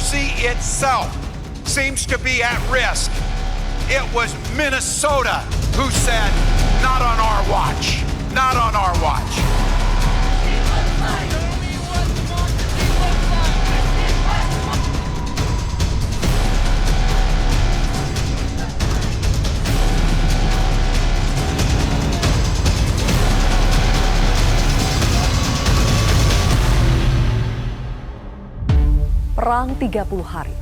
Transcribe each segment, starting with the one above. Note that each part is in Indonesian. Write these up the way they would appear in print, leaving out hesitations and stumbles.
democracy itself seems to be at risk. It was Minnesota who said, not on our watch, not on our watch. Perang 30 hari.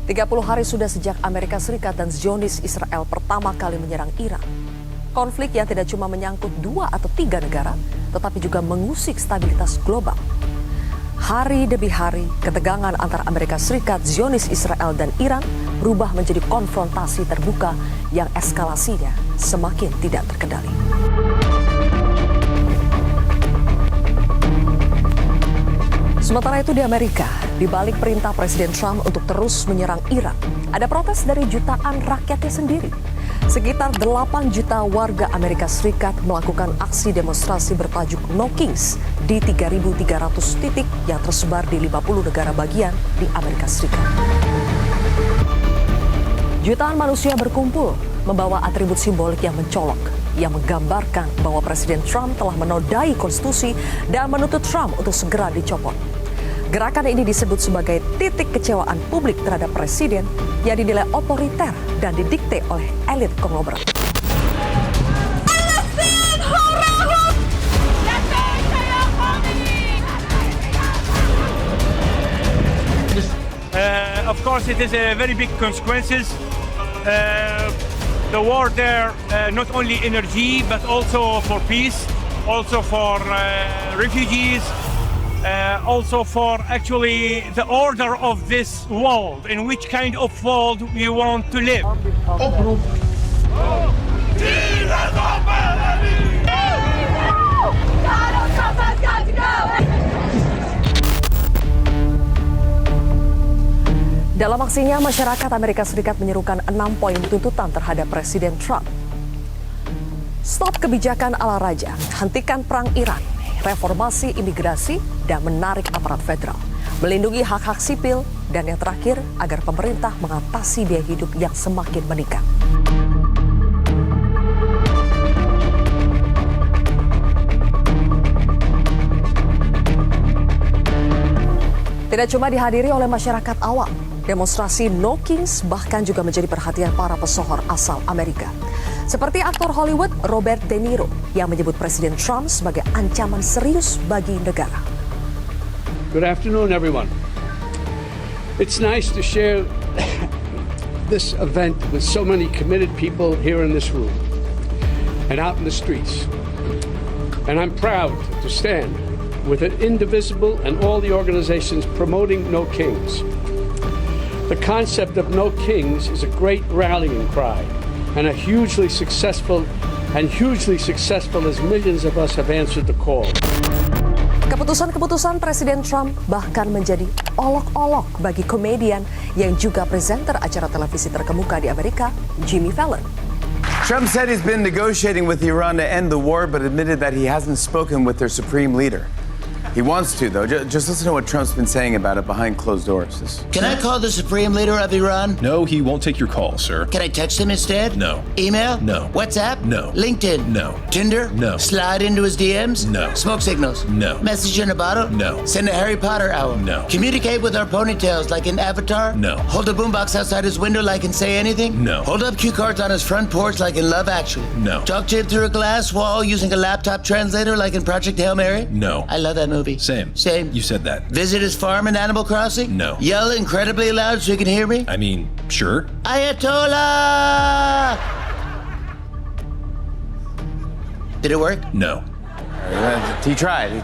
30 hari sudah sejak Amerika Serikat dan Zionis Israel pertama kali menyerang Iran. Konflik yang tidak cuma menyangkut 2 atau 3 negara, tetapi juga mengusik stabilitas global. Hari demi hari, ketegangan antara Amerika Serikat, Zionis Israel, dan Iran berubah menjadi konfrontasi terbuka yang eskalasinya semakin tidak terkendali. Sementara itu di Amerika, di balik perintah Presiden Trump untuk terus menyerang Iran, ada protes dari jutaan rakyatnya sendiri. Sekitar 8 juta warga Amerika Serikat melakukan aksi demonstrasi bertajuk No Kings di 3.300 titik yang tersebar di 50 negara bagian di Amerika Serikat. Jutaan manusia berkumpul membawa atribut simbolik yang mencolok, yang menggambarkan bahwa Presiden Trump telah menodai konstitusi dan menuntut Trump untuk segera dicopot. Gerakan ini disebut sebagai titik kecewaan publik terhadap presiden yang dinilai otoriter dan didikte oleh elit konglomerat. Of course, it is a very big consequences. The war there, not only energy, but also for peace, also for refugees. Also for actually the order of this world, in which kind of world we want to live. Dalam aksinya, masyarakat Amerika Serikat menyerukan 6 poin tuntutan terhadap Presiden Trump. Stop kebijakan ala raja, hentikan perang Iran, reformasi imigrasi, dan menarik aparat federal, melindungi hak-hak sipil, dan yang terakhir, agar pemerintah mengatasi biaya hidup yang semakin meningkat. Tidak cuma dihadiri oleh masyarakat awam, demonstrasi No Kings bahkan juga menjadi perhatian para pesohor asal Amerika. Seperti aktor Hollywood Robert De Niro yang menyebut Presiden Trump sebagai ancaman serius bagi negara. Good afternoon, everyone. It's nice to share this event with so many committed people here in this room and out in the streets. And I'm proud to stand with an Indivisible and all the organizations promoting No Kings. The concept of No Kings is a great rallying cry and hugely successful as millions of us have answered the call. Keputusan-keputusan Presiden Trump bahkan menjadi olok-olok bagi komedian yang juga presenter acara televisi terkemuka di Amerika, Jimmy Fallon. Trump said he's been negotiating with Iran to end the war, but admitted that he hasn't spoken with their supreme leader. He wants to, though. Just listen to what Trump's been saying about it behind closed doors. Can I call the supreme leader of Iran? No, he won't take your call, sir. Can I text him instead? No. Email? No. WhatsApp? No. LinkedIn? No. Tinder? No. Slide into his DMs? No. Smoke signals? No. Message in a bottle? No. Send a Harry Potter album? No. Communicate with our ponytails like in Avatar? No. Hold a boombox outside his window like in Say Anything? No. Hold up cue cards on his front porch like in Love Actually? No. Talk to him through a glass wall using a laptop translator like in Project Hail Mary? No. I love that movie. Same. Same. You said that. Visit his farm in Animal Crossing? No. Yell incredibly loud so he can hear me? I mean, sure. Ayatollah! Did it work? No. He tried.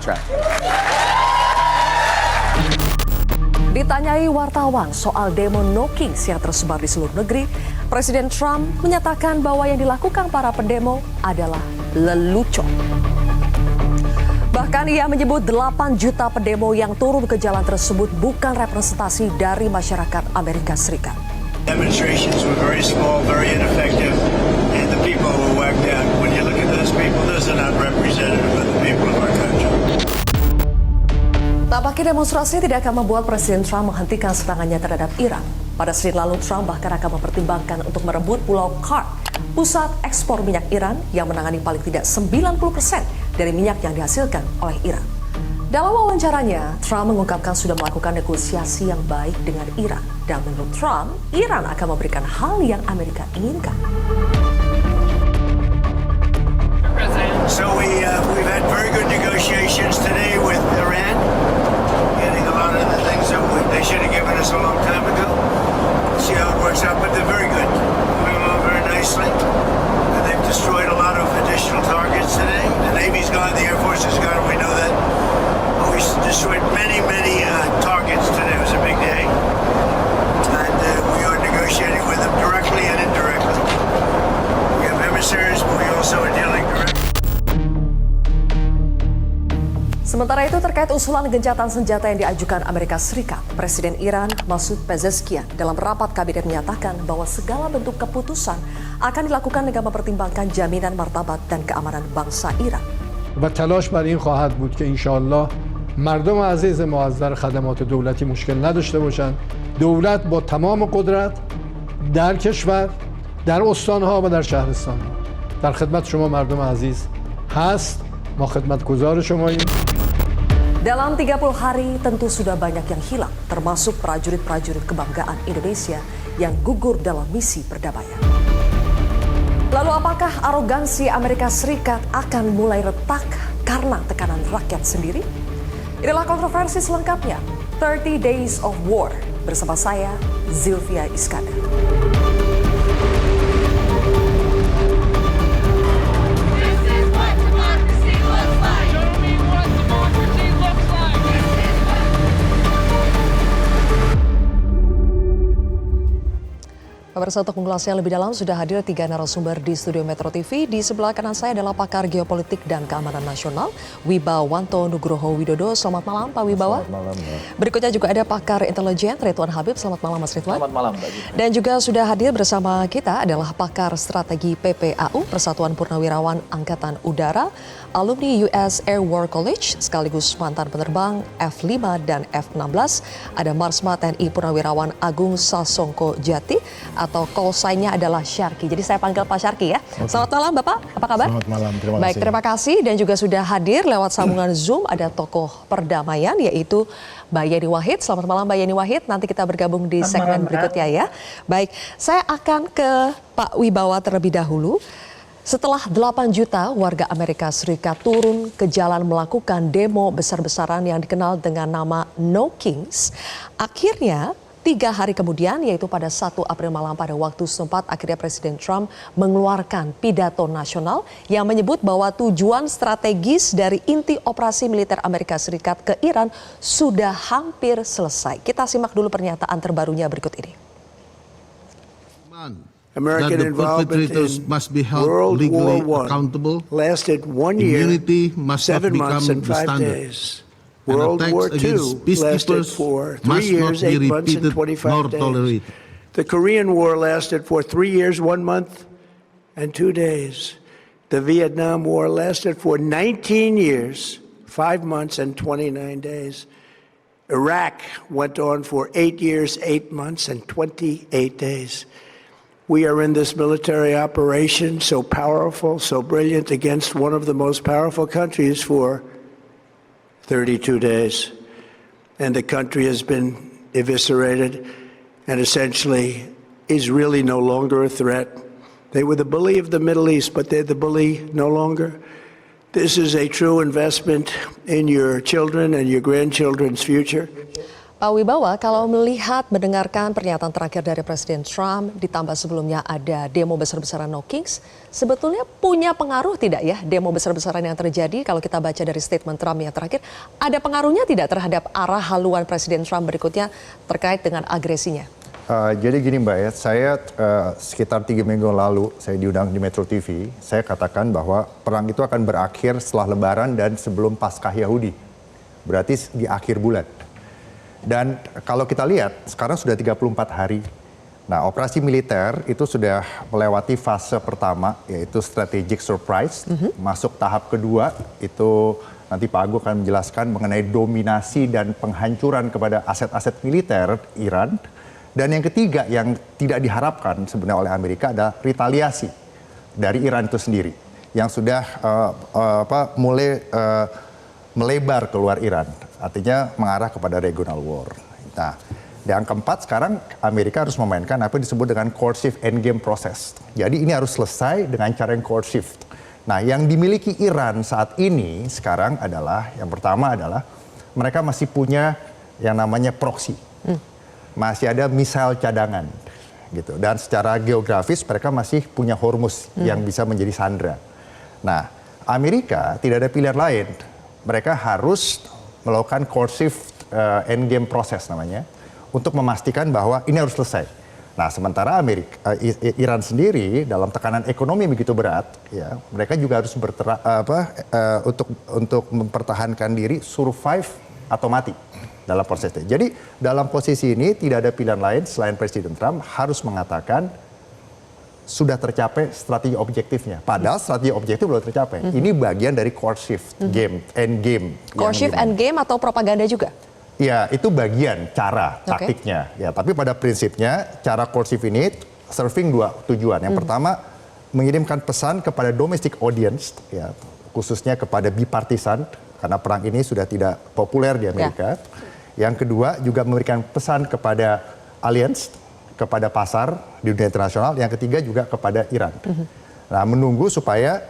Ditanyai wartawan soal demo No Kings yang tersebar di seluruh negeri, Presiden Trump menyatakan bahwa yang dilakukan para pendemo adalah lelucon. Bahkan ia menyebut 8 juta pendemo yang turun ke jalan tersebut bukan representasi dari masyarakat Amerika Serikat. Demonstrations were very small, very ineffective, and the people were whacked out. When you look at those people, those are not representative of the people of our country. Tak Tampaknya demonstrasi tidak akan membuat Presiden Trump menghentikan serangannya terhadap Iran. Pada Senin lalu, Trump bahkan akan mempertimbangkan untuk merebut Pulau Kurd, pusat ekspor minyak Iran yang menangani paling tidak 90% dari minyak yang dihasilkan oleh Iran. Dalam wawancaranya, Trump mengungkapkan sudah melakukan negosiasi yang baik dengan Iran. Dan menurut Trump, Iran akan memberikan hal yang Amerika inginkan. So we've had very good negotiations today with Iran, getting a lot of the things that they should have given us a long time ago. We'll see how it works out, but they're very good. Moving along very nicely. And they've destroyed a lot of additional targets today. The Navy's gone, the Air Force has gone, we know that. But we destroyed many targets today. It was a big day. And we are negotiating with them directly and indirectly. We have emissaries, but we also are dealing directly. Sementara itu terkait usulan gencatan senjata yang diajukan Amerika Serikat, Presiden Iran Masoud Pezeshkian dalam rapat kabinet menyatakan bahwa segala bentuk keputusan akan dilakukan dengan mempertimbangkan jaminan martabat dan keamanan bangsa Iran. و تلاش بر این خواهد بود که انشاءالله مردم عزیز ما از نظر خدمات دولتی مشکل نداشته باشند. دولت با تمام قدرت در کشور، در استانها و در شهرستانها در خدمت شما مردم عزیز هست. ما خدمتگزار شماییم. Dalam 30 hari tentu sudah banyak yang hilang, termasuk prajurit-prajurit kebanggaan Indonesia yang gugur dalam misi perdamaian. Lalu apakah arogansi Amerika Serikat akan mulai retak karena tekanan rakyat sendiri? Inilah kontroversi selengkapnya, 30 Days of War, bersama saya, Zilvia Iskandar. Pemirsa, untuk mengulasnya lebih dalam sudah hadir 3 narasumber di studio Metro TV. Di sebelah kanan saya adalah pakar geopolitik dan keamanan nasional, Wibawanto Nugroho Widodo. Selamat malam, Pak Wibawa. Selamat malam. Ya. Berikutnya juga ada pakar intelijen, Ridwan Habib. Selamat malam, Mas Ridwan. Selamat malam, Mbak Gita. Dan juga sudah hadir bersama kita adalah pakar strategi PPAU, Persatuan Purnawirawan Angkatan Udara, alumni US Air War College, sekaligus mantan penerbang F5 dan F16. Ada Marsma TNI Purnawirawan Agung Sasongko Jati, atau call sign-nya adalah Syarki. Jadi saya panggil Pak Syarki ya. Okay. Selamat malam Bapak, apa kabar? Selamat malam, terima kasih. Baik, terima kasih. Dan juga sudah hadir lewat sambungan Zoom ada tokoh perdamaian yaitu Mbak Yeni Wahid. Selamat malam Mbak Yeni Wahid, nanti kita bergabung di segmen berikutnya ya. Baik, saya akan ke Pak Wibawa terlebih dahulu. Setelah 8 juta warga Amerika Serikat turun ke jalan melakukan demo besar-besaran yang dikenal dengan nama No Kings, akhirnya 3 hari kemudian, yaitu pada 1 April malam pada waktu setempat, akhirnya Presiden Trump mengeluarkan pidato nasional yang menyebut bahwa tujuan strategis dari inti operasi militer Amerika Serikat ke Iran sudah hampir selesai. Kita simak dulu pernyataan terbarunya berikut ini. American involvement in must be held World legally War I accountable. lasted 1 year, Immunity must 7 not months become and the 5 standard. days. World attacks War against II lasted peacekeepers for 3 must years, not be 8 months and repeated 25 nor days. tolerated. The Korean War lasted for 3 years, 1 month and 2 days. The Vietnam War lasted for 19 years, 5 months and 29 days. Iraq went on for 8 years, 8 months and 28 days. We are in this military operation so powerful, so brilliant against one of the most powerful countries for 32 days. And the country has been eviscerated and essentially is really no longer a threat. They were the bully of the Middle East, but they're the bully no longer. This is a true investment in your children and your grandchildren's future. Pak Wibawa, kalau melihat mendengarkan pernyataan terakhir dari Presiden Trump, ditambah sebelumnya ada demo besar-besaran No Kings, sebetulnya punya pengaruh tidak ya demo besar-besaran yang terjadi? Kalau kita baca dari statement Trump yang terakhir, ada pengaruhnya tidak terhadap arah haluan Presiden Trump berikutnya terkait dengan agresinya? Jadi gini Mbak ya, saya sekitar 3 minggu lalu saya diundang di Metro TV, saya katakan bahwa perang itu akan berakhir setelah Lebaran dan sebelum Paskah Yahudi, berarti di akhir bulan. Dan kalau kita lihat, sekarang sudah 34 hari Nah, operasi militer itu sudah melewati fase pertama, yaitu strategic surprise. Masuk tahap kedua, itu nanti Pak Agung akan menjelaskan mengenai dominasi dan penghancuran kepada aset-aset militer Iran. Dan yang ketiga yang tidak diharapkan sebenarnya oleh Amerika adalah retaliasi dari Iran itu sendiri, yang sudah mulai melebar keluar Iran, artinya mengarah kepada regional war. Nah, yang keempat sekarang Amerika harus memainkan apa yang disebut dengan courtship endgame process. Jadi ini harus selesai dengan cara yang courtship. Nah, yang dimiliki Iran saat ini sekarang adalah, yang pertama adalah mereka masih punya yang namanya proxy. Masih ada misal cadangan gitu. Dan secara geografis mereka masih punya Hormuz yang bisa menjadi sandera. Nah, Amerika tidak ada pilihan lain. Mereka harus melakukan courtship endgame process namanya, untuk memastikan bahwa ini harus selesai. Nah, sementara Iran sendiri dalam tekanan ekonomi begitu berat, ya, mereka juga harus untuk mempertahankan diri, survive atau mati dalam prosesnya. Jadi dalam posisi ini tidak ada pilihan lain selain Presiden Trump harus mengatakan sudah tercapai strategi objektifnya. Padahal strategi objektif belum tercapai. Ini bagian dari courtship endgame. Courtship endgame atau propaganda juga? Ya, itu bagian cara taktiknya. Ya, tapi pada prinsipnya cara courtship ini serving dua tujuan. Yang pertama, mengirimkan pesan kepada domestic audience, ya, khususnya kepada bipartisan, karena perang ini sudah tidak populer di Amerika. Yang kedua, juga memberikan pesan kepada alliance, kepada pasar di dunia internasional. Yang ketiga juga kepada Iran. Nah, menunggu supaya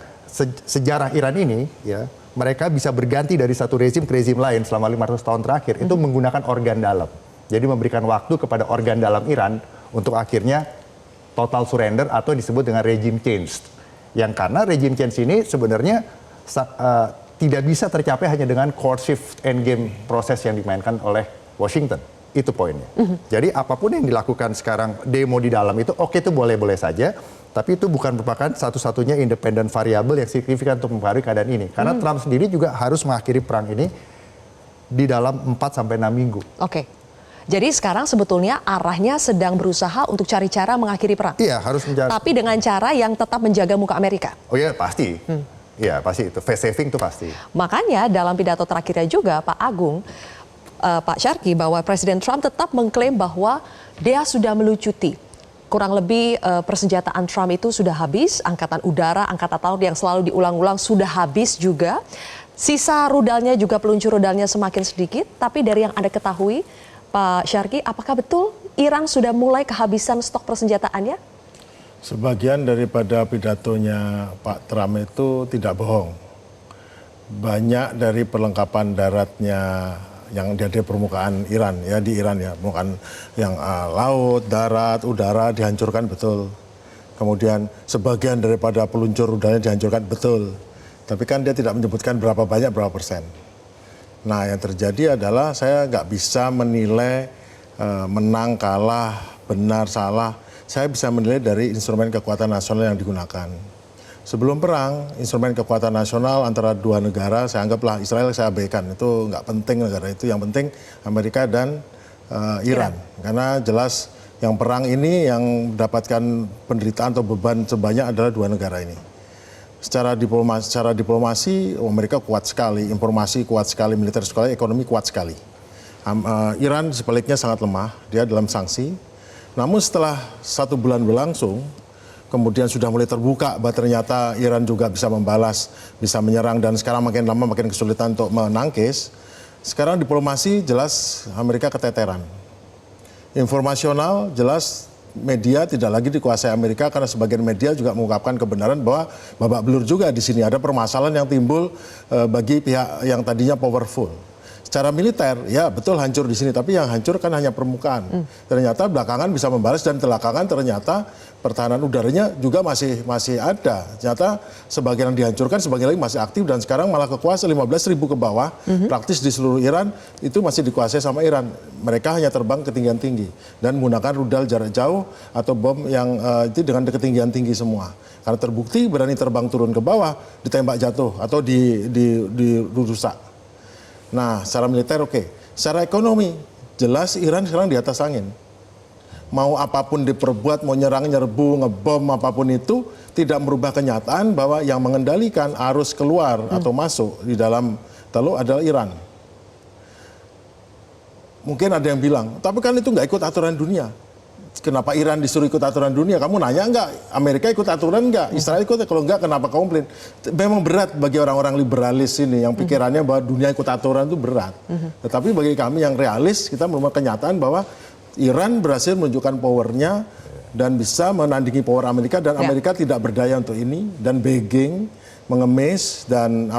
sejarah Iran ini, ya, mereka bisa berganti dari satu rezim ke rezim lain selama 500 tahun terakhir, itu menggunakan organ dalam. Jadi memberikan waktu kepada organ dalam Iran untuk akhirnya total surrender atau disebut dengan regime change. Yang karena regime change ini sebenarnya tidak bisa tercapai hanya dengan courtship endgame proses yang dimainkan oleh Washington. Itu poinnya. Jadi apapun yang dilakukan sekarang, demo di dalam itu, oke, itu boleh-boleh saja. Tapi itu bukan merupakan satu-satunya independen variabel yang signifikan untuk mempengaruhi keadaan ini. Karena Trump sendiri juga harus mengakhiri perang ini di dalam 4-6 minggu. Oke. Jadi sekarang sebetulnya arahnya sedang berusaha untuk cari cara mengakhiri perang. Iya, harus mencari. Tapi dengan cara yang tetap menjaga muka Amerika. Oh iya, pasti. Iya, pasti itu. Face saving itu pasti. Makanya dalam pidato terakhirnya juga Pak Agung, Pak Syarki, bahwa Presiden Trump tetap mengklaim bahwa dia sudah melucuti. Kurang lebih persenjataan Trump itu sudah habis, angkatan udara, angkatan laut yang selalu diulang-ulang sudah habis juga. Sisa rudalnya juga, peluncur rudalnya semakin sedikit. Tapi dari yang Anda ketahui, Pak Syarki, apakah betul Iran sudah mulai kehabisan stok persenjataannya? Sebagian daripada pidatonya Pak Trump itu tidak bohong. Banyak dari perlengkapan daratnya yang ada di permukaan Iran, ya di Iran ya, permukaan yang laut, darat, udara dihancurkan, betul. Kemudian sebagian daripada peluncur rudalnya dihancurkan, betul. Tapi kan dia tidak menyebutkan berapa banyak, berapa persen. Nah, yang terjadi adalah saya nggak bisa menilai menang, kalah, benar, salah. Saya bisa menilai dari instrumen kekuatan nasional yang digunakan. Sebelum perang, instrumen kekuatan nasional antara dua negara, saya anggaplah Israel saya abaikan, itu nggak penting negara itu, yang penting Amerika dan Iran. Karena jelas yang perang ini yang mendapatkan penderitaan atau beban sebanyak adalah dua negara ini. Secara diplomasi Amerika kuat sekali, informasi kuat sekali, militer sekali, ekonomi kuat sekali. Iran sebaliknya sangat lemah, dia dalam sanksi. Namun setelah 1 bulan berlangsung, kemudian sudah mulai terbuka bahwa ternyata Iran juga bisa membalas, bisa menyerang, dan sekarang makin lama makin kesulitan untuk menangkis. Sekarang diplomasi jelas Amerika keteteran. Informasional jelas media tidak lagi dikuasai Amerika karena sebagian media juga mengungkapkan kebenaran bahwa babak belur juga di sini ada permasalahan yang timbul bagi pihak yang tadinya powerful. Secara militer, ya betul hancur di sini, tapi yang hancur kan hanya permukaan. Ternyata belakangan bisa membalas, dan belakangan ternyata pertahanan udaranya juga masih ada. Ternyata sebagian yang dihancurkan, sebagian lagi masih aktif, dan sekarang malah kekuasaan 15.000 ke bawah, praktis di seluruh Iran itu masih dikuasai sama Iran. Mereka hanya terbang ketinggian tinggi dan menggunakan rudal jarak jauh atau bom yang itu dengan ketinggian tinggi semua. Karena terbukti berani terbang turun ke bawah, ditembak jatuh atau dirusak. Nah, secara militer oke. Secara ekonomi, jelas Iran sekarang di atas angin. mau apapun diperbuat, mau nyerang, nyerbu, ngebom, apapun itu, tidak merubah kenyataan bahwa yang mengendalikan arus keluar atau masuk di dalam Teluk adalah Iran. Mungkin ada yang bilang, tapi kan itu nggak ikut aturan dunia. Kenapa Iran disuruh ikut aturan dunia? Kamu nanya nggak? Amerika ikut aturan nggak? Israel ikut? Kalau nggak, kenapa komplain? Memang berat bagi orang-orang liberalis ini yang pikirannya bahwa dunia ikut aturan itu berat. Tetapi bagi kami yang realis, kita menemukan kenyataan bahwa Iran berhasil menunjukkan powernya dan bisa menandingi power Amerika, dan Amerika tidak berdaya untuk ini, dan begging, mengemis, dan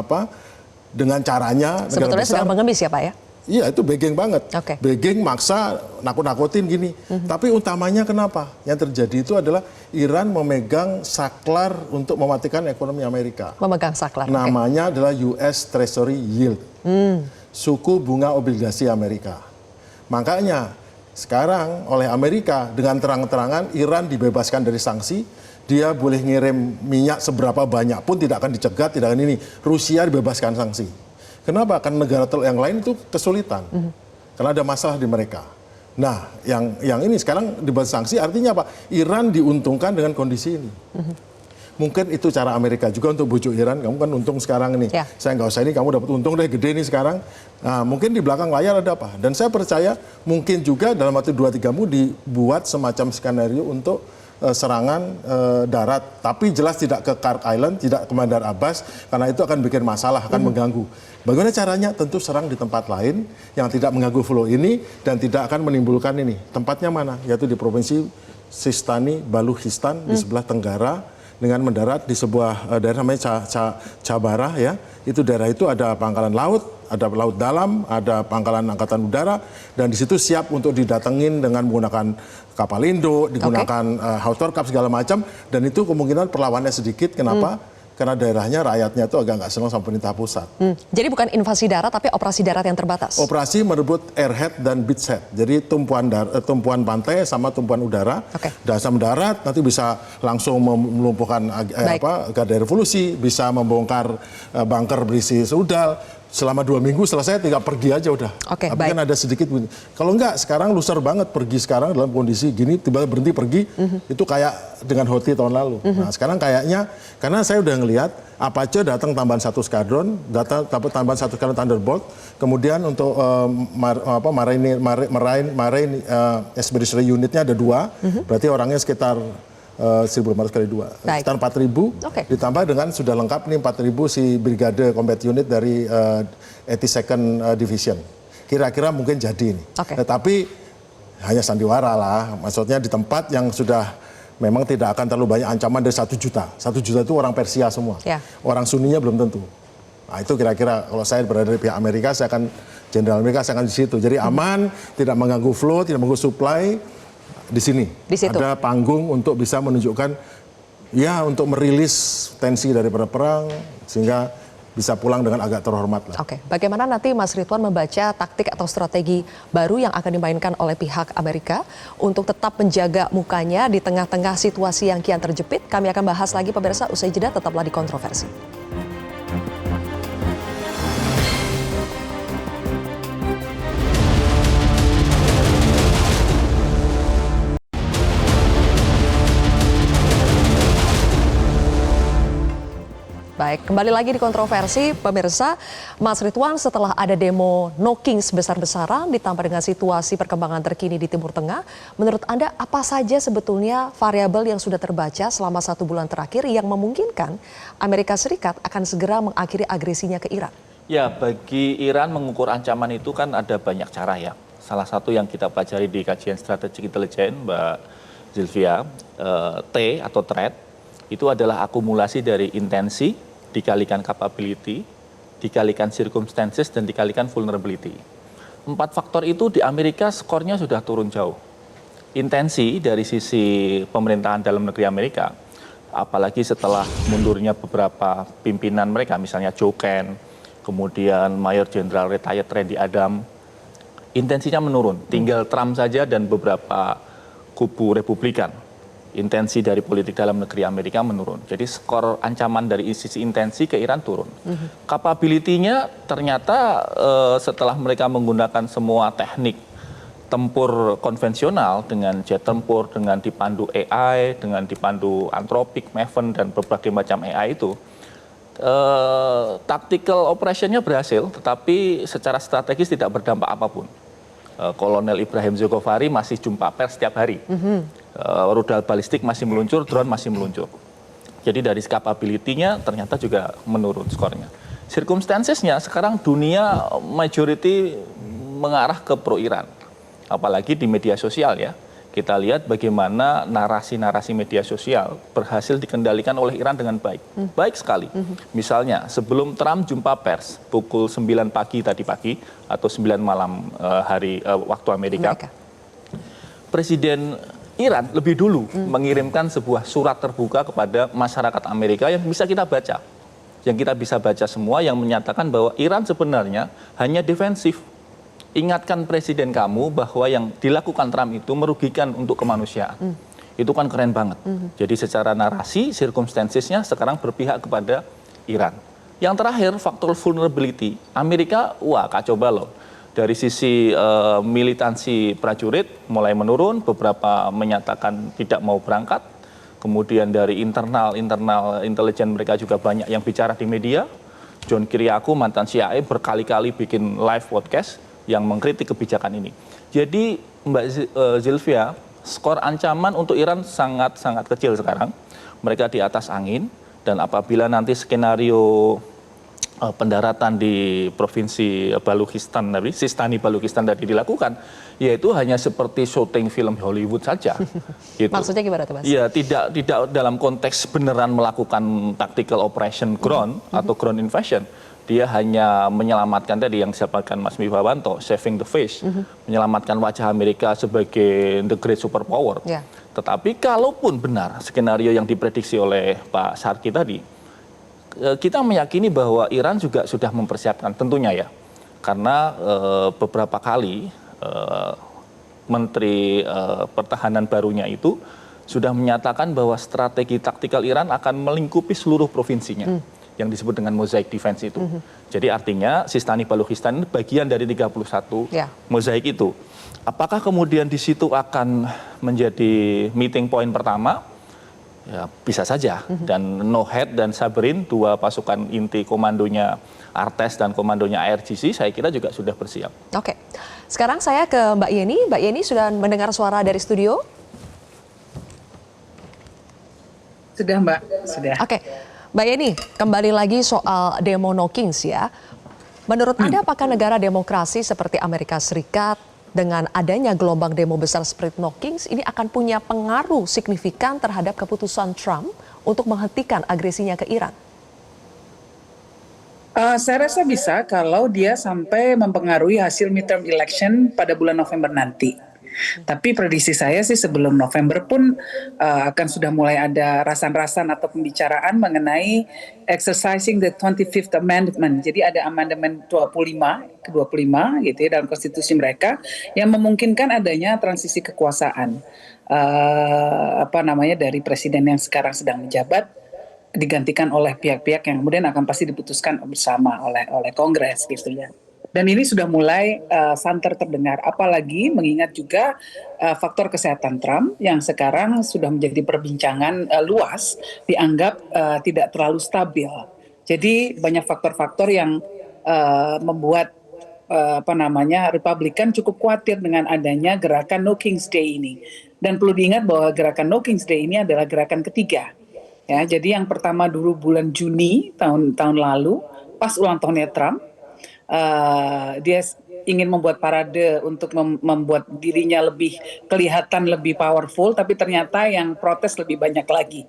dengan caranya sebetulnya sedang mengemis ya Pak ya? Iya, itu begging banget. Begging, maksa, nakut-nakutin gini. Tapi utamanya kenapa? Yang terjadi itu adalah Iran memegang saklar untuk mematikan ekonomi Amerika. Memegang saklar. Namanya adalah US Treasury Yield. Suku bunga obligasi Amerika. Makanya sekarang oleh Amerika dengan terang-terangan Iran dibebaskan dari sanksi. Dia boleh ngirim minyak seberapa banyak pun tidak akan dicegat, tidak akan ini. Rusia dibebaskan sanksi. Kenapa? Karena negara yang lain itu kesulitan. Karena ada masalah di mereka. Nah, yang ini sekarang dibebas sanksi artinya apa? Iran diuntungkan dengan kondisi ini. Mungkin itu cara Amerika juga untuk bujuk Iran. Kamu kan untung sekarang ini. Saya nggak usah ini, kamu dapat untung deh gede nih sekarang. Nah, mungkin di belakang layar ada apa? Dan saya percaya mungkin juga dalam waktu 2-3 minggu dibuat semacam skenario untuk serangan darat. Tapi jelas tidak ke Kark Island, tidak ke Bandar Abbas, karena itu akan bikin masalah, akan mengganggu. Bagaimana caranya? Tentu serang di tempat lain yang tidak mengganggu flow ini dan tidak akan menimbulkan ini. Tempatnya mana? Yaitu di Provinsi Sistani, Baluchistan, di sebelah tenggara, dengan mendarat di sebuah daerah namanya Cabarah ya. Itu daerah itu ada pangkalan laut, ada laut dalam, ada pangkalan angkatan udara, dan di situ siap untuk didatengin dengan menggunakan kapal induk, digunakan Hautorkap segala macam, dan itu kemungkinan perlawannya sedikit. Kenapa? Karena daerahnya rakyatnya itu agak nggak senang sama pemerintah pusat. Jadi bukan invasi darat tapi operasi darat yang terbatas. Operasi merebut airhead dan beachhead. Jadi tumpuan pantai sama tumpuan udara. Dasar mendarat nanti bisa langsung melumpuhkan Garda Revolusi, bisa membongkar bunker berisi rudal. Selama 2 minggu selesai, tinggal pergi aja udah. Tapi kan ada sedikit. Kalau enggak, sekarang loser banget pergi sekarang dalam kondisi gini, tiba-tiba berhenti pergi, itu kayak dengan Houthi tahun lalu. Nah sekarang kayaknya, karena saya udah ngelihat, Apache datang tambahan 1 skadron, tambahan 1 skadron Thunderbolt, kemudian untuk Marine Expeditionary Unitnya ada 2, berarti orangnya sekitar 1.500 kali 2, sekitar 4.000, ditambah dengan sudah lengkap nih 4.000 si Brigade Combat Unit dari 82nd Division. Kira-kira mungkin jadi ini. Tetapi hanya sandiwara lah, maksudnya di tempat yang sudah memang tidak akan terlalu banyak ancaman dari 1 juta. 1 juta itu orang Persia semua, orang Sunninya belum tentu. Nah itu kira-kira kalau saya berada di pihak Amerika, saya akan Jenderal Amerika, saya akan di situ. Jadi aman, tidak mengganggu flow, tidak mengganggu supply. Di sini ada panggung untuk bisa menunjukkan ya untuk merilis tensi daripada perang sehingga bisa pulang dengan agak terhormat lah. Bagaimana nanti Mas Ridwan membaca taktik atau strategi baru yang akan dimainkan oleh pihak Amerika untuk tetap menjaga mukanya di tengah-tengah situasi yang kian terjepit? Kami akan bahas lagi pemirsa, usai jeda, tetaplah di Kontroversi. Baik, kembali lagi di Kontroversi, pemirsa. Mas Ridwan, setelah ada demo knocking sebesar-besaran ditambah dengan situasi perkembangan terkini di Timur Tengah, menurut Anda apa saja sebetulnya variabel yang sudah terbaca selama 1 bulan terakhir yang memungkinkan Amerika Serikat akan segera mengakhiri agresinya ke Iran? Ya, bagi Iran mengukur ancaman itu kan ada banyak cara ya. Salah satu yang kita pelajari di kajian strategic intelligence, Mbak Zilvia, T atau threat, itu adalah akumulasi dari intensi, dikalikan capability, dikalikan circumstances, dan dikalikan vulnerability. 4 faktor itu di Amerika skornya sudah turun jauh. Intensi dari sisi pemerintahan dalam negeri Amerika, apalagi setelah mundurnya beberapa pimpinan mereka, misalnya Joe Ken, kemudian Mayor Jenderal retired Randy Adam, intensinya menurun. Tinggal Trump saja dan beberapa kubu Republikan. Intensi dari politik dalam negeri Amerika menurun. Jadi skor ancaman dari sisi intensi ke Iran turun. Capability-nya ternyata setelah mereka menggunakan semua teknik tempur konvensional dengan jet tempur, dengan dipandu AI, dengan dipandu Anthropic, Maven, dan berbagai macam AI itu, tactical operationnya berhasil, tetapi secara strategis tidak berdampak apapun. Kolonel Ibrahim Zogovari masih jumpa pers setiap hari. Rudal balistik masih meluncur, drone masih meluncur. Jadi dari capability-nya ternyata juga menurun skornya. Circumstances-nya sekarang dunia majority mengarah ke pro-Iran. Apalagi di media sosial ya. Kita lihat bagaimana narasi-narasi media sosial berhasil dikendalikan oleh Iran dengan baik. Baik sekali. Misalnya sebelum Trump jumpa pers pukul 9 pagi tadi pagi atau 9 malam waktu Amerika. Presiden Iran lebih dulu mengirimkan sebuah surat terbuka kepada masyarakat Amerika yang bisa kita baca. Yang kita bisa baca semua yang menyatakan bahwa Iran sebenarnya hanya defensif. Ingatkan presiden kamu bahwa yang dilakukan Trump itu merugikan untuk kemanusiaan. Itu kan keren banget. Jadi secara narasi, circumstances-nya sekarang berpihak kepada Iran. Yang terakhir, faktor vulnerability. Amerika, wah kacau balau. Dari sisi militansi prajurit mulai menurun, beberapa menyatakan tidak mau berangkat. Kemudian dari internal intelijen mereka juga banyak yang bicara di media. John Kiriakou, mantan CIA, berkali-kali bikin live podcast yang mengkritik kebijakan ini. Jadi Mbak Zilvia, skor ancaman untuk Iran sangat-sangat kecil sekarang. Mereka di atas angin, dan apabila nanti skenario pendaratan di provinsi Balochistan tadi, Sistani Balochistan tadi dilakukan, yaitu hanya seperti syuting film Hollywood saja. Gitu. Maksudnya gimana tuh Mas? Iya, tidak dalam konteks beneran melakukan tactical operation ground atau ground invasion. Dia hanya menyelamatkan tadi yang disampaikan Mas Mifawanto, saving the face, menyelamatkan wajah Amerika sebagai the great superpower. Tetapi kalaupun benar skenario yang diprediksi oleh Pak Sarki tadi, kita meyakini bahwa Iran juga sudah mempersiapkan tentunya ya, karena beberapa kali Menteri Pertahanan barunya itu sudah menyatakan bahwa strategi taktikal Iran akan melingkupi seluruh provinsinya. Yang disebut dengan mosaic defense itu. Jadi artinya Sistani Balochistan ini bagian dari 31 mosaik itu. Apakah kemudian di situ akan menjadi meeting point pertama? Ya, bisa saja. Dan Nohed dan Sabrin, dua pasukan inti komandonya Artes dan komandonya IRGC, saya kira juga sudah bersiap. Oke. Sekarang saya ke Mbak Yeni. Mbak Yeni sudah mendengar suara dari studio? Sudah Mbak, sudah. Oke. Mbak Yeni, kembali lagi soal demo No Kings ya. Menurut Anda apakah negara demokrasi seperti Amerika Serikat dengan adanya gelombang demo besar seperti No Kings ini akan punya pengaruh signifikan terhadap keputusan Trump untuk menghentikan agresinya ke Iran? Saya rasa bisa kalau dia sampai mempengaruhi hasil midterm election pada bulan November nanti. Tapi prediksi saya sih sebelum November pun akan sudah mulai ada rasan-rasan atau pembicaraan mengenai exercising the 25th Amendment. Jadi ada amandemen 25 gitu ya dalam konstitusi mereka yang memungkinkan adanya transisi kekuasaan dari presiden yang sekarang sedang menjabat digantikan oleh pihak-pihak yang kemudian akan pasti diputuskan bersama oleh Kongres gitu ya. Dan ini sudah mulai santer terdengar, apalagi mengingat juga faktor kesehatan Trump yang sekarang sudah menjadi perbincangan luas, dianggap tidak terlalu stabil. Jadi banyak faktor-faktor yang membuat Republikan cukup khawatir dengan adanya gerakan No Kings Day ini. Dan perlu diingat bahwa gerakan No Kings Day ini adalah gerakan ketiga. Ya, jadi yang pertama dulu bulan Juni tahun lalu, pas ulang tahunnya Trump. Dia ingin membuat parade untuk membuat dirinya lebih kelihatan lebih powerful, tapi ternyata yang protes lebih banyak lagi.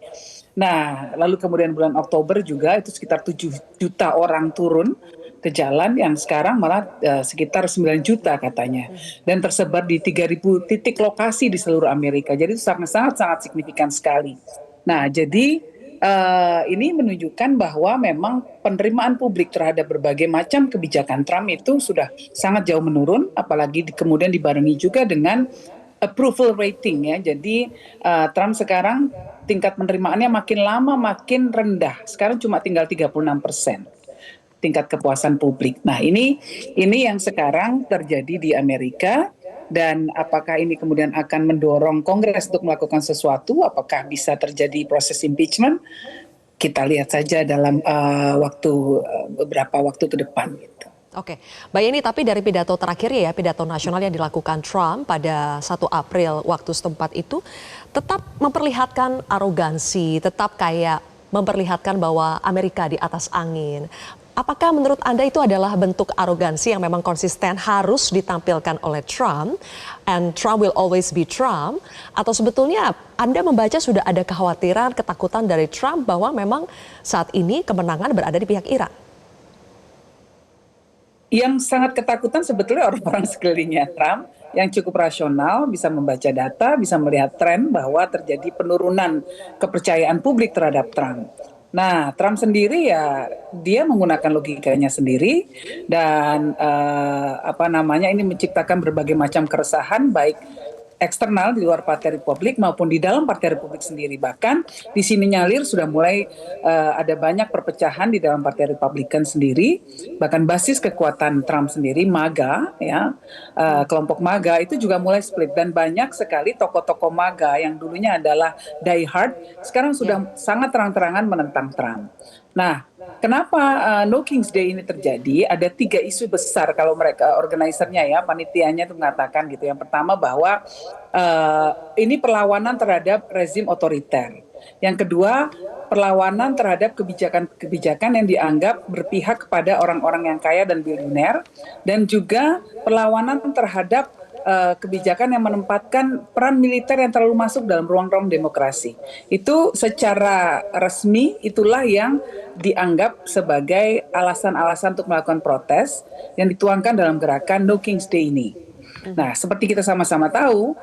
Nah, lalu kemudian bulan Oktober juga itu sekitar 7 juta orang turun ke jalan, yang sekarang malah sekitar 9 juta katanya. Dan tersebar di 3.000 titik lokasi di seluruh Amerika. Jadi itu sangat signifikan sekali. Nah, jadi ini menunjukkan bahwa memang penerimaan publik terhadap berbagai macam kebijakan Trump itu sudah sangat jauh menurun, apalagi kemudian dibarengi juga dengan approval rating ya. Jadi Trump sekarang tingkat penerimaannya makin lama makin rendah. Sekarang cuma tinggal 36% tingkat kepuasan publik. Nah, ini yang sekarang terjadi di Amerika. dan apakah ini kemudian akan mendorong Kongres untuk melakukan sesuatu, apakah bisa terjadi proses impeachment, kita lihat saja dalam beberapa waktu ke depan. Gitu. Oke, Mbak Yeni, tapi dari pidato terakhir ya, pidato nasional yang dilakukan Trump pada 1 April waktu setempat itu, tetap memperlihatkan arogansi, tetap kayak memperlihatkan bahwa Amerika di atas angin. Apakah menurut Anda itu adalah bentuk arogansi yang memang konsisten harus ditampilkan oleh Trump, and Trump will always be Trump, atau sebetulnya Anda membaca sudah ada kekhawatiran, ketakutan dari Trump bahwa memang saat ini kemenangan berada di pihak Iran? Yang sangat ketakutan sebetulnya orang-orang sekelilingnya Trump yang cukup rasional, bisa membaca data, bisa melihat tren bahwa terjadi penurunan kepercayaan publik terhadap Trump. Nah, Trump sendiri ya dia menggunakan logikanya sendiri dan ini menciptakan berbagai macam keresahan baik eksternal di luar Partai Republik maupun di dalam Partai Republik sendiri. Bahkan di sini nyalir sudah mulai ada banyak perpecahan di dalam Partai Republikan sendiri. Bahkan basis kekuatan Trump sendiri, MAGA, ya, kelompok MAGA itu juga mulai split. Dan banyak sekali tokoh-tokoh MAGA yang dulunya adalah die hard, sekarang sudah sangat terang-terangan menentang Trump. Nah, kenapa No King's Day ini terjadi? Ada 3 isu besar kalau mereka organisernya ya, panitianya itu mengatakan gitu. Yang pertama bahwa ini perlawanan terhadap rezim otoriter. Yang kedua, perlawanan terhadap kebijakan yang dianggap berpihak kepada orang-orang yang kaya dan biliuner, dan juga perlawanan terhadap kebijakan yang menempatkan peran militer yang terlalu masuk dalam ruang-ruang demokrasi. Itu secara resmi itulah yang dianggap sebagai alasan-alasan untuk melakukan protes yang dituangkan dalam gerakan No King's Day ini. Nah, seperti kita sama-sama tahu,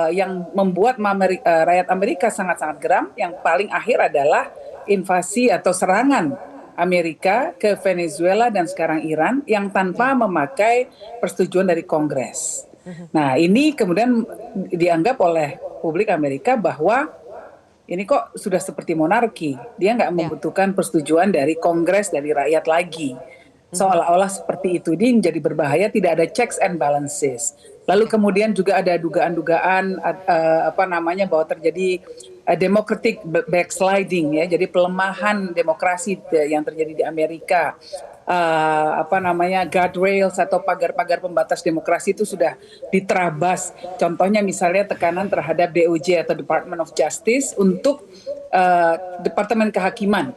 yang membuat rakyat Amerika sangat-sangat geram, yang paling akhir adalah invasi atau serangan Amerika ke Venezuela dan sekarang Iran yang tanpa memakai persetujuan dari Kongres. Nah, ini kemudian dianggap oleh publik Amerika bahwa ini kok sudah seperti monarki. Dia nggak membutuhkan persetujuan dari Kongres, dari rakyat lagi. Seolah-olah seperti itu. Ini menjadi berbahaya, tidak ada checks and balances. Lalu kemudian juga ada dugaan-dugaan bahwa terjadi democratic backsliding, ya. Jadi pelemahan demokrasi yang terjadi di Amerika. Guardrails atau pagar-pagar pembatas demokrasi itu sudah diterabas. Contohnya misalnya tekanan terhadap DOJ atau Department of Justice untuk Departemen Kehakiman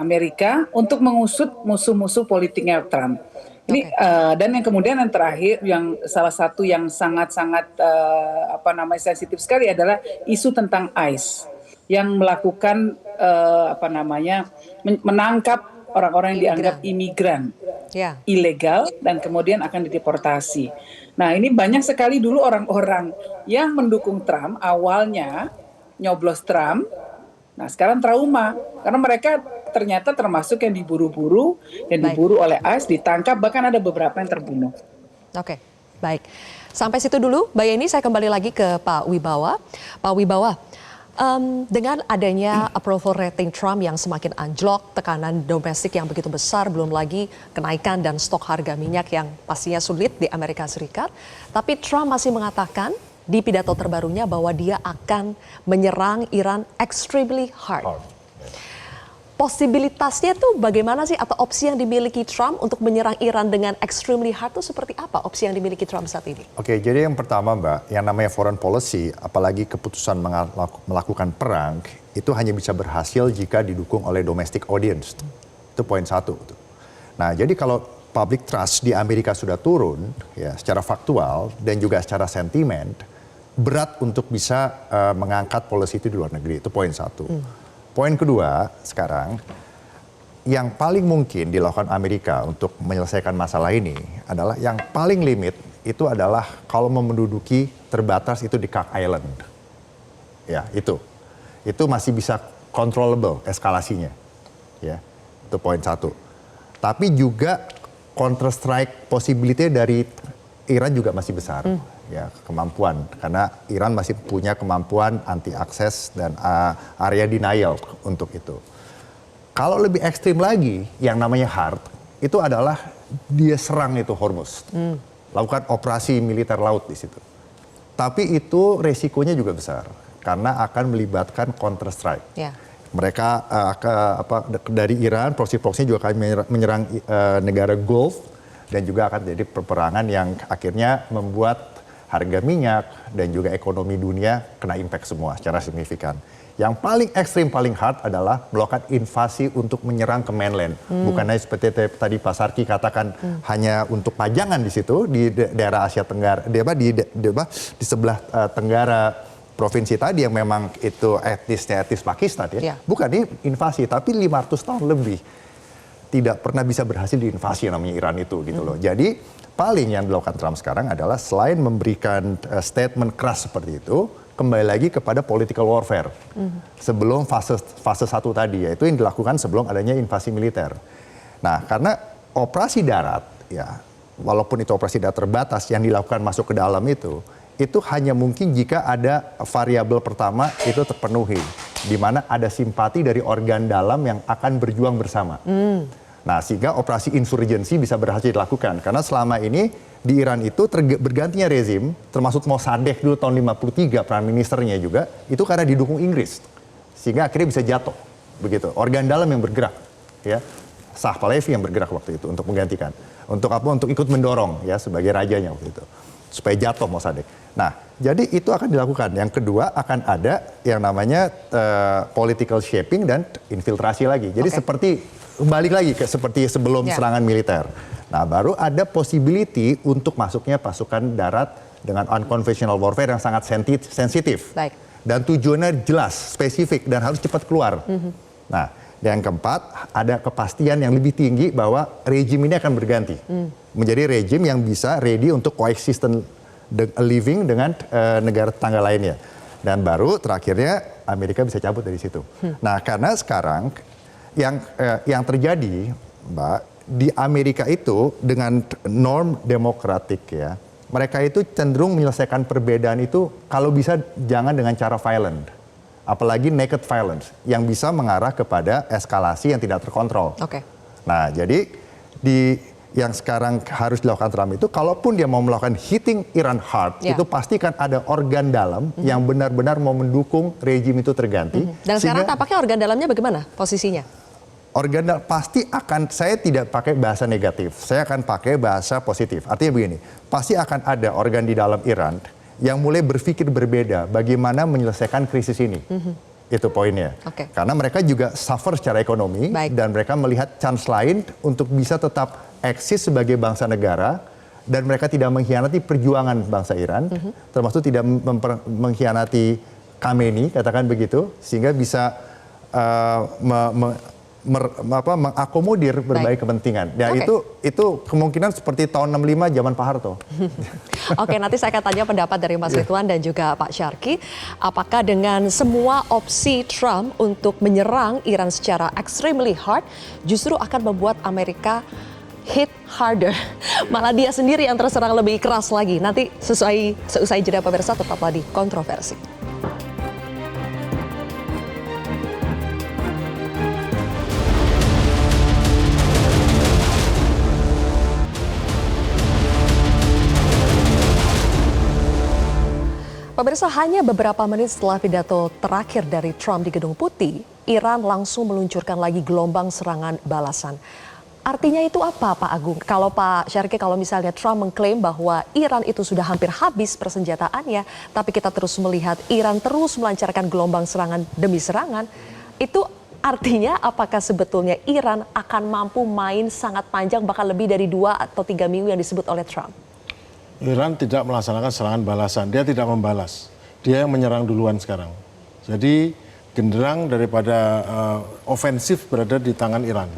Amerika untuk mengusut musuh-musuh politiknya Trump. Ini dan yang kemudian yang terakhir, yang salah satu yang sangat-sangat sensitif sekali adalah isu tentang ICE yang melakukan menangkap orang-orang yang dianggap imigran ilegal dan kemudian akan dideportasi. Nah, ini banyak sekali dulu orang-orang yang mendukung Trump awalnya nyoblos Trump. Nah, sekarang trauma karena mereka ternyata termasuk yang diburu-buru, yang diburu oleh ICE, ditangkap, bahkan ada beberapa yang terbunuh. Oke, baik. Sampai situ dulu, Mbak Yeni, saya kembali lagi ke Pak Wibawa. Pak Wibawa, dengan adanya approval rating Trump yang semakin anjlok, tekanan domestik yang begitu besar, belum lagi kenaikan dan stok harga minyak yang pastinya sulit di Amerika Serikat, tapi Trump masih mengatakan di pidato terbarunya bahwa dia akan menyerang Iran extremely hard. Posibilitasnya tuh bagaimana sih, atau opsi yang dimiliki Trump untuk menyerang Iran dengan extremely hard itu seperti apa opsi yang dimiliki Trump saat ini? Oke, jadi yang pertama Mbak, yang namanya foreign policy, apalagi keputusan melakukan perang, itu hanya bisa berhasil jika didukung oleh domestic audience. Itu poin 1. Nah, jadi kalau public trust di Amerika sudah turun, ya secara faktual dan juga secara sentimen, berat untuk bisa mengangkat policy itu di luar negeri. Itu poin 1. Poin kedua sekarang, yang paling mungkin dilakukan Amerika untuk menyelesaikan masalah ini adalah yang paling limit itu adalah kalau menduduki terbatas itu di Cook Island. Ya, itu masih bisa controllable eskalasinya. Ya, itu poin 1. Tapi juga counter strike possibility dari Iran juga masih besar. Ya, kemampuan, karena Iran masih punya kemampuan anti akses dan area denial untuk itu. Kalau lebih ekstrim lagi, yang namanya hard, itu adalah dia serang itu Hormuz. lakukan operasi militer laut di situ. Tapi itu resikonya juga besar karena akan melibatkan counter strike. Ya. Mereka dari Iran, proksi-proksinya juga akan menyerang negara Gulf dan juga akan jadi peperangan yang akhirnya membuat harga minyak dan juga ekonomi dunia kena impact semua secara signifikan. Yang paling ekstrim, paling hard adalah melakukan invasi untuk menyerang ke mainland. Bukan hanya seperti tadi Pak Sarki katakan hanya untuk pajangan di situ, di daerah Asia Tenggara, di sebelah tenggara provinsi tadi yang memang itu etnis Pakistan ya. Bukan ini invasi, tapi 500 tahun lebih tidak pernah bisa berhasil diinvasi namanya Iran itu gitu loh. Jadi paling yang dilakukan Trump sekarang adalah selain memberikan statement keras seperti itu, kembali lagi kepada political warfare. Sebelum fase 1 tadi, yaitu yang dilakukan sebelum adanya invasi militer. Nah, karena operasi darat, ya, walaupun itu operasi darat terbatas yang dilakukan masuk ke dalam itu hanya mungkin jika ada variabel pertama itu terpenuhi, di mana ada simpati dari organ dalam yang akan berjuang bersama. Nah, sehingga operasi insurgensi bisa berhasil dilakukan. Karena selama ini di Iran itu bergantinya rezim, termasuk Mossadegh dulu tahun 53, prime ministernya juga, itu karena didukung Inggris. Sehingga akhirnya bisa jatuh, begitu. Organ dalam yang bergerak, ya. Shah Pahlavi yang bergerak waktu itu untuk menggantikan. Untuk apa? Untuk ikut mendorong, ya, sebagai rajanya waktu itu. Supaya jatuh Mossadegh. Nah, jadi itu akan dilakukan. Yang kedua akan ada yang namanya political shaping dan infiltrasi lagi. Jadi seperti balik lagi ke seperti sebelum serangan militer. Nah, baru ada possibility untuk masuknya pasukan darat dengan unconventional warfare yang sangat sensitif. Baik. Dan tujuannya jelas, spesifik dan harus cepat keluar. Nah, yang keempat ada kepastian yang lebih tinggi bahwa rejim ini akan berganti. Menjadi rejim yang bisa ready untuk coexistent living dengan negara tetangga lainnya. Dan baru terakhirnya Amerika bisa cabut dari situ. Nah, karena sekarang yang terjadi, Mbak, di Amerika itu dengan norm demokratik ya, mereka itu cenderung menyelesaikan perbedaan itu kalau bisa jangan dengan cara violent, apalagi naked violence yang bisa mengarah kepada eskalasi yang tidak terkontrol. Nah, jadi yang sekarang harus dilakukan Trump itu, kalaupun dia mau melakukan hitting Iran hard, itu pastikan ada organ dalam yang benar-benar mau mendukung rejim itu terganti. Dan sekarang tampaknya organ dalamnya bagaimana posisinya? Organ dalam pasti akan, saya tidak pakai bahasa negatif, saya akan pakai bahasa positif. Artinya begini, pasti akan ada organ di dalam Iran yang mulai berpikir berbeda bagaimana menyelesaikan krisis ini. Itu poinnya. Karena mereka juga suffer secara ekonomi dan mereka melihat chance lain untuk bisa tetap eksis sebagai bangsa negara dan mereka tidak mengkhianati perjuangan bangsa Iran, termasuk tidak mengkhianati Khamenei, katakan begitu, sehingga bisa mengakomodir berbagai kepentingan. Ya, itu kemungkinan seperti tahun 65 zaman Pak Harto. Oke, nanti saya akan tanya pendapat dari Mas Ridwan dan juga Pak Syarki. Apakah dengan semua opsi Trump untuk menyerang Iran secara extremely hard justru akan membuat Amerika hit harder? Malah dia sendiri yang terserang lebih keras lagi. Nanti seusai jeda pemirsa, tetaplah di Kontroversi. Pemirsa, hanya beberapa menit setelah pidato terakhir dari Trump di Gedung Putih, Iran langsung meluncurkan lagi gelombang serangan balasan. Artinya itu apa, Pak Agung? Kalau Pak Syarki, kalau misalnya Trump mengklaim bahwa Iran itu sudah hampir habis persenjataannya, tapi kita terus melihat Iran terus melancarkan gelombang serangan demi serangan, itu artinya apakah sebetulnya Iran akan mampu main sangat panjang, bahkan lebih dari 2 atau 3 minggu yang disebut oleh Trump? Iran tidak melaksanakan serangan balasan, dia tidak membalas. Dia yang menyerang duluan sekarang. Jadi genderang daripada ofensif berada di tangan Iran,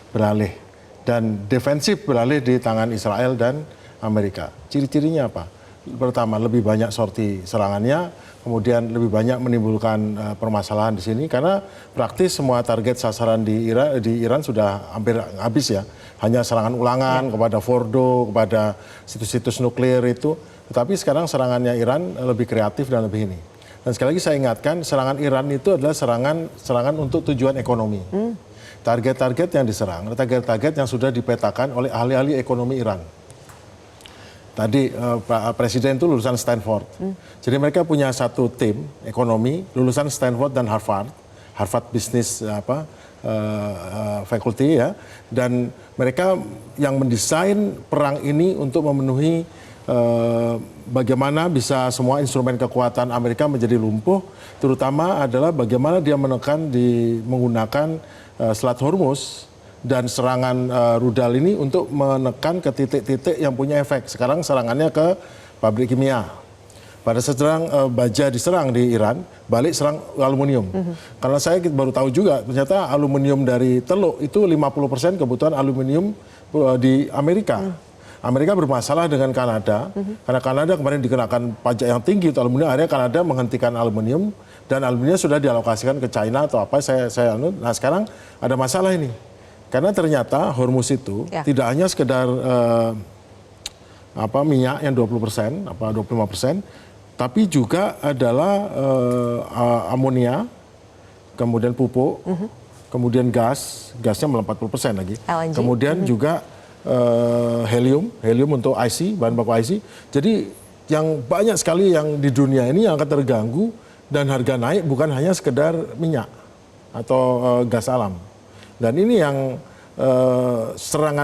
beralih. Dan defensif beralih di tangan Israel dan Amerika. Ciri-cirinya apa? Pertama, lebih banyak sorti serangannya, kemudian lebih banyak menimbulkan permasalahan di sini, karena praktis semua target sasaran di Iran sudah hampir habis ya. Hanya serangan ulangan kepada Fordo, kepada situs-situs nuklir itu. Tetapi sekarang serangannya Iran lebih kreatif dan lebih ini. Dan sekali lagi saya ingatkan, serangan Iran itu adalah serangan untuk tujuan ekonomi. Target-target yang diserang, target-target yang sudah dipetakan oleh ahli-ahli ekonomi Iran. Tadi Pak Presiden itu lulusan Stanford. Jadi mereka punya satu tim ekonomi lulusan Stanford dan Harvard Business Faculty ya. Dan mereka yang mendesain perang ini untuk memenuhi bagaimana bisa semua instrumen kekuatan Amerika menjadi lumpuh, terutama adalah bagaimana dia menekan menggunakan Selat Hormuz dan serangan rudal ini untuk menekan ke titik-titik yang punya efek. Sekarang serangannya ke pabrik kimia. Pada saat baja diserang di Iran, balik serang aluminium. Karena saya baru tahu juga, ternyata aluminium dari Teluk itu 50% kebutuhan aluminium di Amerika. Amerika bermasalah dengan Kanada, karena Kanada kemarin dikenakan pajak yang tinggi untuk aluminium, akhirnya Kanada menghentikan aluminium, dan aluminium sudah dialokasikan ke China atau apa, nah sekarang ada masalah ini. Karena ternyata Hormuz itu tidak hanya sekedar minyak yang 20%, 25%, tapi juga adalah amonia, kemudian pupuk, kemudian gasnya malah 40% lagi. LNG. Kemudian juga helium untuk IC, bahan baku IC. Jadi yang banyak sekali yang di dunia ini yang akan terganggu dan harga naik bukan hanya sekedar minyak atau gas alam. Dan ini yang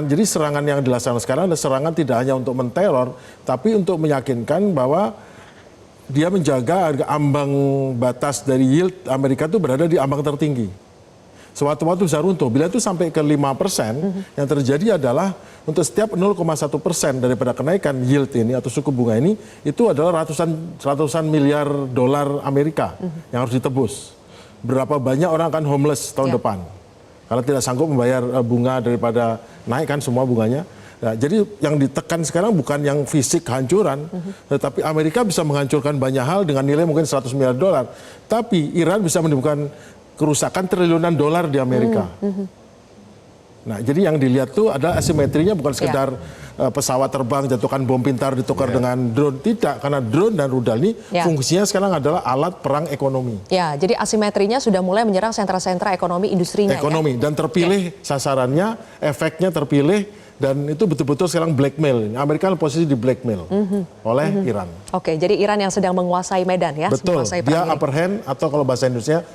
jadi serangan yang dilaksanakan sekarang adalah serangan tidak hanya untuk menteror, tapi untuk meyakinkan bahwa dia menjaga harga ambang batas dari yield Amerika itu berada di ambang tertinggi. Sewaktu-waktu bisa runtuh. Bila itu sampai ke 5%, yang terjadi adalah untuk setiap 0,1% daripada kenaikan yield ini atau suku bunga ini, itu adalah ratusan miliar dolar Amerika yang harus ditebus. Berapa banyak orang akan homeless tahun depan. Karena tidak sanggup membayar bunga daripada naik kan semua bunganya. Nah, jadi yang ditekan sekarang bukan yang fisik hancuran, tetapi Amerika bisa menghancurkan banyak hal dengan nilai mungkin 100 miliar dolar. Tapi Iran bisa menimbulkan kerusakan triliunan dolar di Amerika. Nah, jadi yang dilihat tuh adalah asimetrinya bukan sekedar pesawat terbang jatuhkan bom pintar ditukar dengan drone, tidak, karena drone dan rudal ini fungsinya sekarang adalah alat perang ekonomi. Ya, jadi asimetrinya sudah mulai menyerang sentra-sentra ekonomi industrinya. Ekonomi dan terpilih sasarannya, efeknya terpilih dan itu betul-betul sekarang blackmail. Amerika posisi di blackmail oleh Iran. Oke, jadi Iran yang sedang menguasai medan ya. Betul, dia upper hand atau kalau bahasa Indonesia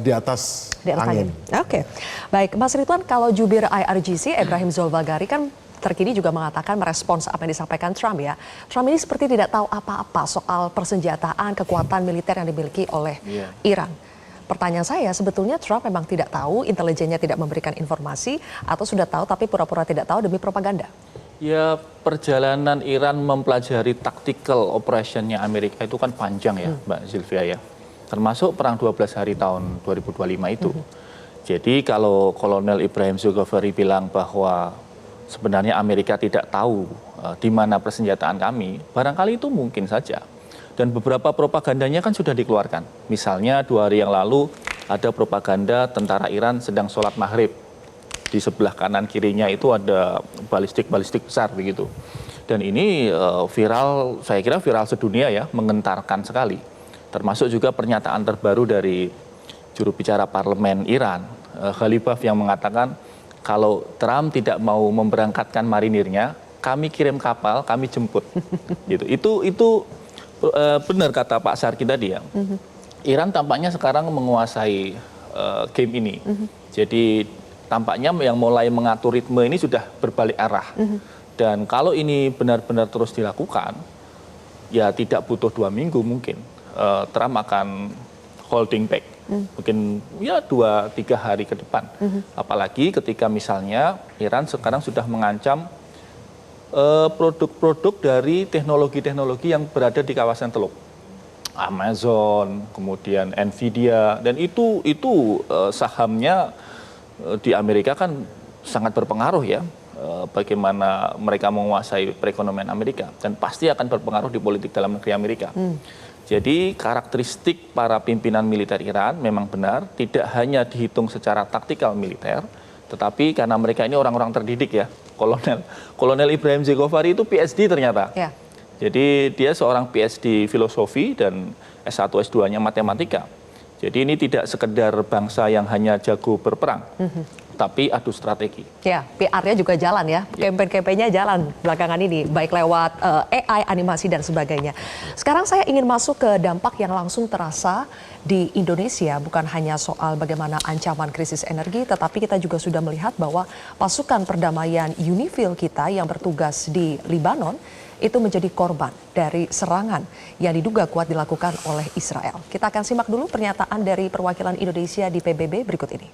di atas angin. Oke, baik Mas Ridwan, kalau jubir IRGC Ebrahim Zolbaghari kan terkini juga mengatakan merespons apa yang disampaikan Trump ya. Trump ini seperti tidak tahu apa-apa soal persenjataan, kekuatan militer yang dimiliki oleh Iran. Pertanyaan saya, sebetulnya Trump memang tidak tahu, intelijennya tidak memberikan informasi, atau sudah tahu tapi pura-pura tidak tahu demi propaganda? Ya, perjalanan Iran mempelajari tactical operationnya Amerika itu kan panjang ya, Mbak Zilvia ya. Termasuk perang 12 hari tahun 2025 itu. Jadi kalau Kolonel Ibrahim Zolbaghari bilang bahwa sebenarnya Amerika tidak tahu di mana persenjataan kami, barangkali itu mungkin saja. Dan beberapa propagandanya kan sudah dikeluarkan. Misalnya 2 hari yang lalu ada propaganda tentara Iran sedang sholat maghrib. Di sebelah kanan kirinya itu ada balistik besar begitu. Dan ini viral, saya kira viral sedunia ya, mengentarkan sekali. Termasuk juga pernyataan terbaru dari juru bicara parlemen Iran, Ghalibaf, yang mengatakan kalau Trump tidak mau memberangkatkan marinirnya, kami kirim kapal, kami jemput. Gitu. Itu benar kata Pak Sarki tadi ya. Iran tampaknya sekarang menguasai game ini. Jadi tampaknya yang mulai mengatur ritme ini sudah berbalik arah. Dan kalau ini benar-benar terus dilakukan, ya tidak butuh 2 minggu mungkin. Trump akan holding back. Mungkin ya 2-3 hari ke depan. Apalagi ketika misalnya Iran sekarang sudah mengancam produk-produk dari teknologi-teknologi yang berada di kawasan Teluk. Amazon, kemudian Nvidia, dan itu sahamnya di Amerika kan sangat berpengaruh ya. Bagaimana mereka menguasai perekonomian Amerika. Dan pasti akan berpengaruh di politik dalam negeri Amerika. Jadi karakteristik para pimpinan militer Iran memang benar, tidak hanya dihitung secara taktikal militer, tetapi karena mereka ini orang-orang terdidik ya. Kolonel Ibrahim Zolbaghari itu PhD ternyata. Jadi dia seorang PhD filosofi dan S1, S2-nya matematika. Jadi ini tidak sekedar bangsa yang hanya jago berperang. tapi adu strategi. Ya, PR-nya juga jalan ya, campaign-campaignnya jalan belakangan ini, baik lewat AI, animasi dan sebagainya. Sekarang saya ingin masuk ke dampak yang langsung terasa di Indonesia, bukan hanya soal bagaimana ancaman krisis energi, tetapi kita juga sudah melihat bahwa pasukan perdamaian UNIFIL kita yang bertugas di Libanon itu menjadi korban dari serangan yang diduga kuat dilakukan oleh Israel. Kita akan simak dulu pernyataan dari perwakilan Indonesia di PBB berikut ini.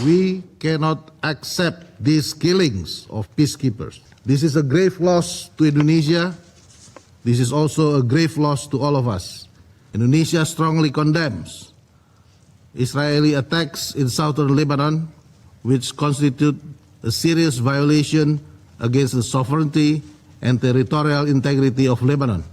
We cannot accept these killings of peacekeepers. This is a grave loss to Indonesia. This is also a grave loss to all of us. Indonesia strongly condemns Israeli attacks in southern Lebanon, which constitute a serious violation against the sovereignty and territorial integrity of Lebanon.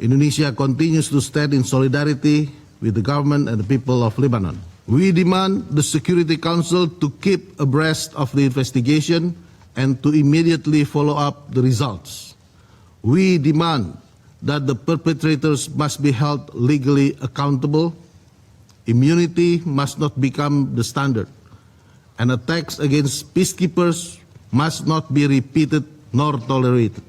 Indonesia continues to stand in solidarity with the government and the people of Lebanon. We demand the Security Council to keep abreast of the investigation and to immediately follow up the results. We demand that the perpetrators must be held legally accountable. Immunity must not become the standard, and attacks against peacekeepers must not be repeated nor tolerated.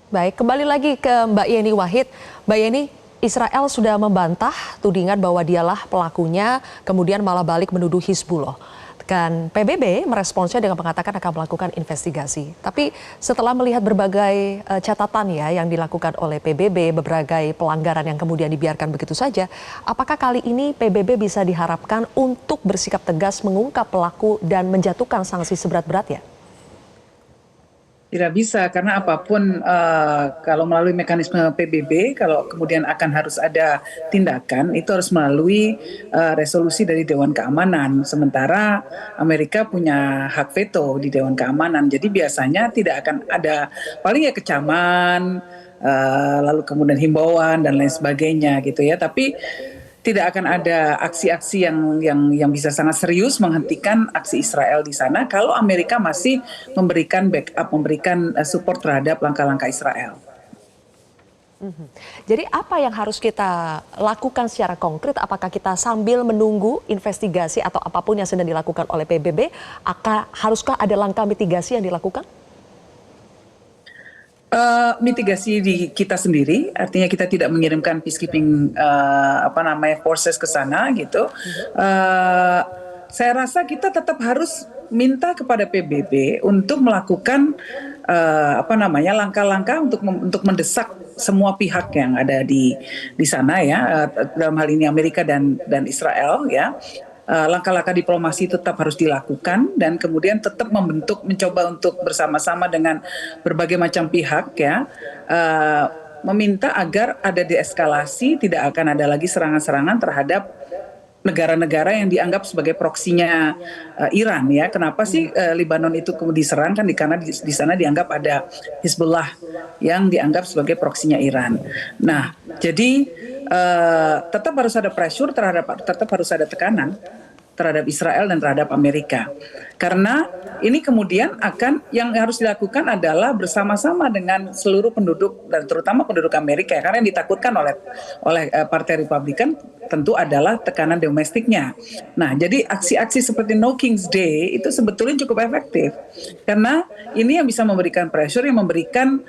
Baik, kembali lagi ke Mbak Yeni Wahid. Mbak Yeni, Israel sudah membantah tudingan bahwa dialah pelakunya, kemudian malah balik menuduh Hizbullah. Dan PBB meresponsnya dengan mengatakan akan melakukan investigasi. Tapi setelah melihat berbagai catatan ya yang dilakukan oleh PBB, berbagai pelanggaran yang kemudian dibiarkan begitu saja, apakah kali ini PBB bisa diharapkan untuk bersikap tegas mengungkap pelaku dan menjatuhkan sanksi seberat-beratnya? Tidak bisa, karena apapun kalau melalui mekanisme PBB, kalau kemudian akan harus ada tindakan, itu harus melalui resolusi dari Dewan Keamanan. Sementara Amerika punya hak veto di Dewan Keamanan, jadi biasanya tidak akan ada, paling ya kecaman, lalu kemudian himbauan dan lain sebagainya gitu ya. Tapi tidak akan ada aksi-aksi yang bisa sangat serius menghentikan aksi Israel di sana kalau Amerika masih memberikan backup, memberikan support terhadap langkah-langkah Israel. Jadi apa yang harus kita lakukan secara konkret? Apakah kita sambil menunggu investigasi atau apapun yang sedang dilakukan oleh PBB, haruskah ada langkah mitigasi yang dilakukan? Mitigasi di kita sendiri, artinya kita tidak mengirimkan peacekeeping forces ke sana gitu. Saya rasa kita tetap harus minta kepada PBB untuk melakukan langkah-langkah untuk mendesak semua pihak yang ada di sana ya, dalam hal ini Amerika dan Israel ya. Langkah-langkah diplomasi tetap harus dilakukan dan kemudian tetap mencoba untuk bersama-sama dengan berbagai macam pihak ya, meminta agar ada deeskalasi, tidak akan ada lagi serangan-serangan terhadap negara-negara yang dianggap sebagai proksinya Iran ya. Kenapa sih Lebanon itu kemudian diserang kan karena di sana dianggap ada Hizbullah yang dianggap sebagai proksinya Iran. Nah, jadi tetap harus ada pressure tetap harus ada tekanan terhadap Israel dan terhadap Amerika. Karena ini kemudian yang harus dilakukan adalah bersama-sama dengan seluruh penduduk dan terutama penduduk Amerika. Karena yang ditakutkan oleh Partai Republikan tentu adalah tekanan domestiknya. Nah, jadi aksi-aksi seperti No King's Day itu sebetulnya cukup efektif. Karena ini yang bisa memberikan pressure, yang memberikan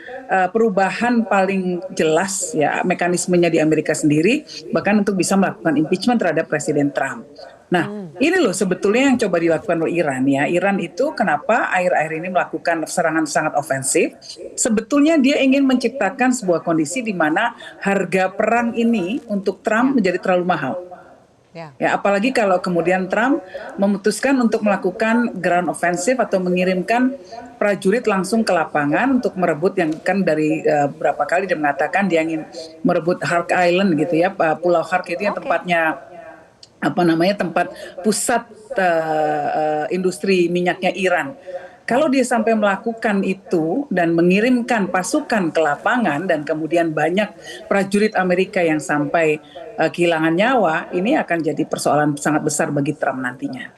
perubahan paling jelas ya mekanismenya di Amerika sendiri, bahkan untuk bisa melakukan impeachment terhadap Presiden Trump. Nah, ini loh sebetulnya yang coba dilakukan oleh Iran ya. Iran itu kenapa akhir-akhir ini melakukan serangan sangat ofensif? Sebetulnya dia ingin menciptakan sebuah kondisi di mana harga perang ini untuk Trump menjadi terlalu mahal. Ya, apalagi kalau kemudian Trump memutuskan untuk melakukan ground offensive atau mengirimkan prajurit langsung ke lapangan untuk merebut yang kan dari berapa kali dia mengatakan dia ingin merebut Hark Island gitu ya, Pulau Hark itu yang tempatnya tempat pusat industri minyaknya Iran. Kalau dia sampai melakukan itu dan mengirimkan pasukan ke lapangan dan kemudian banyak prajurit Amerika yang sampai kehilangan nyawa, ini akan jadi persoalan sangat besar bagi Trump nantinya.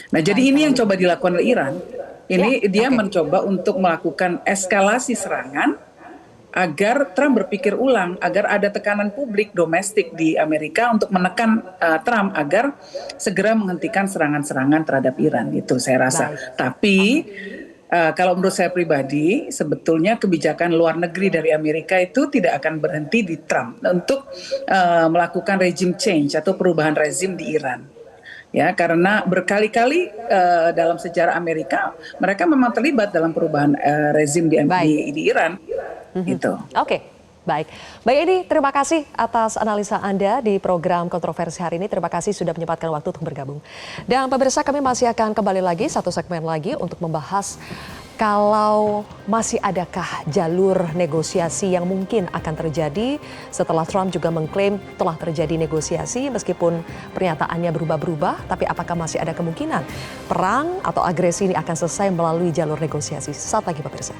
Nah, jadi ini yang coba dilakukan oleh Iran. Ini dia mencoba untuk melakukan eskalasi serangan agar Trump berpikir ulang, agar ada tekanan publik domestik di Amerika untuk menekan Trump agar segera menghentikan serangan-serangan terhadap Iran, itu saya rasa. Tapi kalau menurut saya pribadi, sebetulnya kebijakan luar negeri dari Amerika itu tidak akan berhenti di Trump untuk melakukan regime change atau perubahan rezim di Iran. Ya, karena berkali-kali dalam sejarah Amerika mereka memang terlibat dalam perubahan rezim di Iran. Gitu. Oke, baik. Mbak Edi, terima kasih atas analisa Anda di program Kontroversi hari ini. Terima kasih sudah menyempatkan waktu untuk bergabung. Dan pemirsa, kami masih akan kembali lagi satu segmen lagi untuk membahas kalau masih adakah jalur negosiasi yang mungkin akan terjadi setelah Trump juga mengklaim telah terjadi negosiasi meskipun pernyataannya berubah-berubah, tapi apakah masih ada kemungkinan perang atau agresi ini akan selesai melalui jalur negosiasi? Sesaat lagi pemirsa.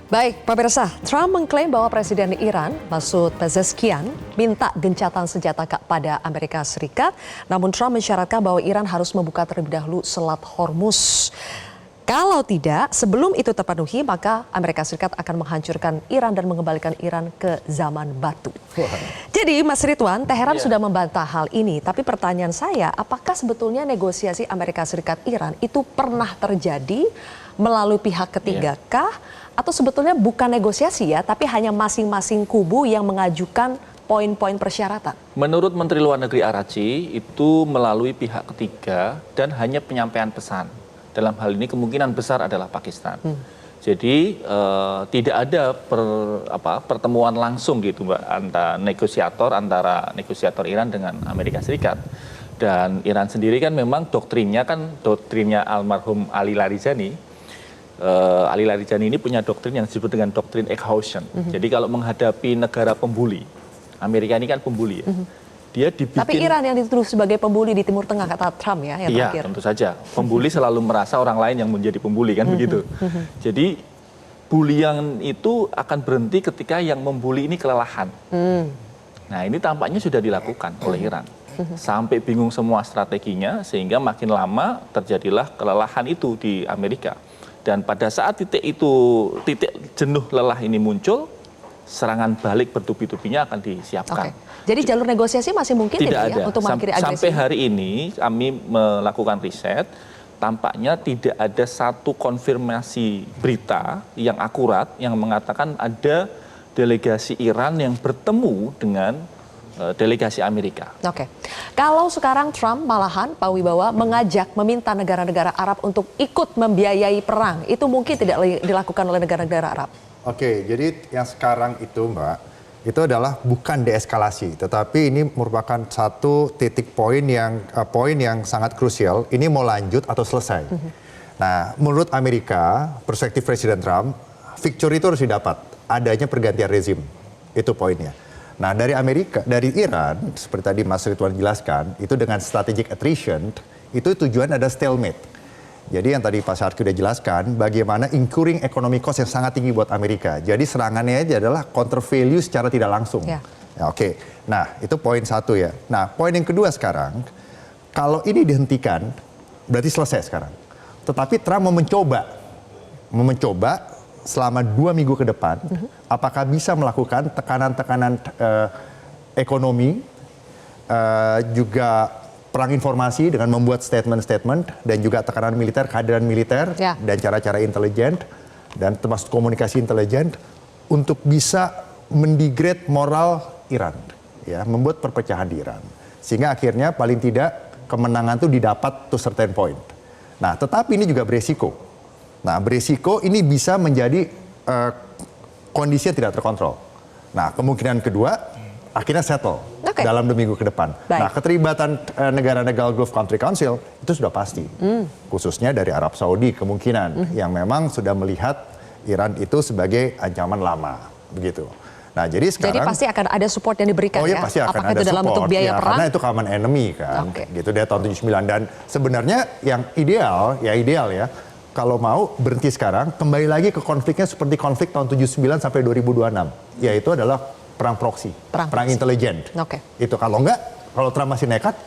Baik, pemirsa, Trump mengklaim bahwa Presiden Iran, Masoud Pezeshkian, minta gencatan senjata pada Amerika Serikat. Namun Trump mensyaratkan bahwa Iran harus membuka terlebih dahulu Selat Hormuz. Kalau tidak, sebelum itu terpenuhi, maka Amerika Serikat akan menghancurkan Iran dan mengembalikan Iran ke zaman batu. Jadi, Mas Ridwan, Teheran sudah membantah hal ini. Tapi pertanyaan saya, apakah sebetulnya negosiasi Amerika Serikat-Iran itu pernah terjadi melalui pihak ketiga kah? Atau sebetulnya bukan negosiasi ya, tapi hanya masing-masing kubu yang mengajukan poin-poin persyaratan? Menurut Menteri Luar Negeri Araghchi, itu melalui pihak ketiga dan hanya penyampaian pesan. Dalam hal ini kemungkinan besar adalah Pakistan. Jadi tidak ada pertemuan langsung gitu Mbak, antara negosiator Iran dengan Amerika Serikat. Dan Iran sendiri kan memang doktrinnya almarhum Ali Larijani. Ali Larijani ini punya doktrin yang disebut dengan doktrin exhaustion. Jadi kalau menghadapi negara pembuli, Amerika ini kan pembuli ya, dia dibikin. Tapi Iran yang dituduh sebagai pembuli di Timur Tengah, kata Trump ya, yang iya, terakhir. Tentu saja. Pembuli selalu merasa orang lain yang menjadi pembuli kan begitu. Jadi bulian itu akan berhenti ketika yang membuli ini kelelahan. Nah ini tampaknya sudah dilakukan oleh Iran. Sampai bingung semua strateginya sehingga makin lama terjadilah kelelahan itu di Amerika. Dan pada saat titik jenuh lelah ini muncul, serangan balik bertubi-tubinya akan disiapkan. Jadi jalur negosiasi masih mungkin tidak ada. Ya untuk mengakhiri agresi? Sampai hari ini kami melakukan riset, tampaknya tidak ada satu konfirmasi berita yang akurat yang mengatakan ada delegasi Iran yang bertemu dengan delegasi Amerika. Oke. Kalau sekarang Trump malahan, Pak Wibawa, meminta negara-negara Arab untuk ikut membiayai perang, itu mungkin tidak dilakukan oleh negara-negara Arab? Oke, jadi yang sekarang itu Mbak, itu adalah bukan deeskalasi, tetapi ini merupakan satu titik poin yang sangat krusial, ini mau lanjut atau selesai. Nah, menurut Amerika, perspektif Presiden Trump, victory itu harus didapat, adanya pergantian rezim, itu poinnya. Nah dari Iran, seperti tadi Mas Ridwan jelaskan, itu dengan strategic attrition, itu tujuan ada stalemate. Jadi yang tadi Pak Syarki sudah jelaskan, bagaimana incurring economic cost yang sangat tinggi buat Amerika. Jadi serangannya aja adalah counter value secara tidak langsung. Ya, oke. Nah itu poin satu ya. Nah poin yang kedua sekarang, kalau ini dihentikan, berarti selesai sekarang. Tetapi Trump mau mencoba selama 2 minggu ke depan, apakah bisa melakukan tekanan-tekanan ekonomi, juga perang informasi dengan membuat statement-statement, dan juga tekanan militer, kehadiran militer, dan cara-cara intelijen, dan termasuk komunikasi intelijen, untuk bisa mendegrade moral Iran, ya, membuat perpecahan di Iran. Sehingga akhirnya paling tidak kemenangan itu didapat to certain point. Nah, tetapi ini juga beresiko. Nah, berisiko ini bisa menjadi kondisi yang tidak terkontrol. Nah, kemungkinan kedua, akhirnya settle dalam 2 minggu ke depan. Nah, keterlibatan negara-negara Gulf Country Council itu sudah pasti. Khususnya dari Arab Saudi kemungkinan, yang memang sudah melihat Iran itu sebagai ancaman lama. Begitu. Nah, jadi sekarang... Jadi pasti akan ada support yang diberikan ya? Pasti akan apakah ada itu dalam support, bentuk biaya perang? Karena itu common enemy kan. Gitu dari tahun 79. Dan sebenarnya yang ideal ya, kalau mau berhenti sekarang, kembali lagi ke konfliknya seperti konflik tahun 79 sampai 2026, yaitu adalah perang proksi, perang intelijen. Itu kalau enggak, kalau Trump masih nekat,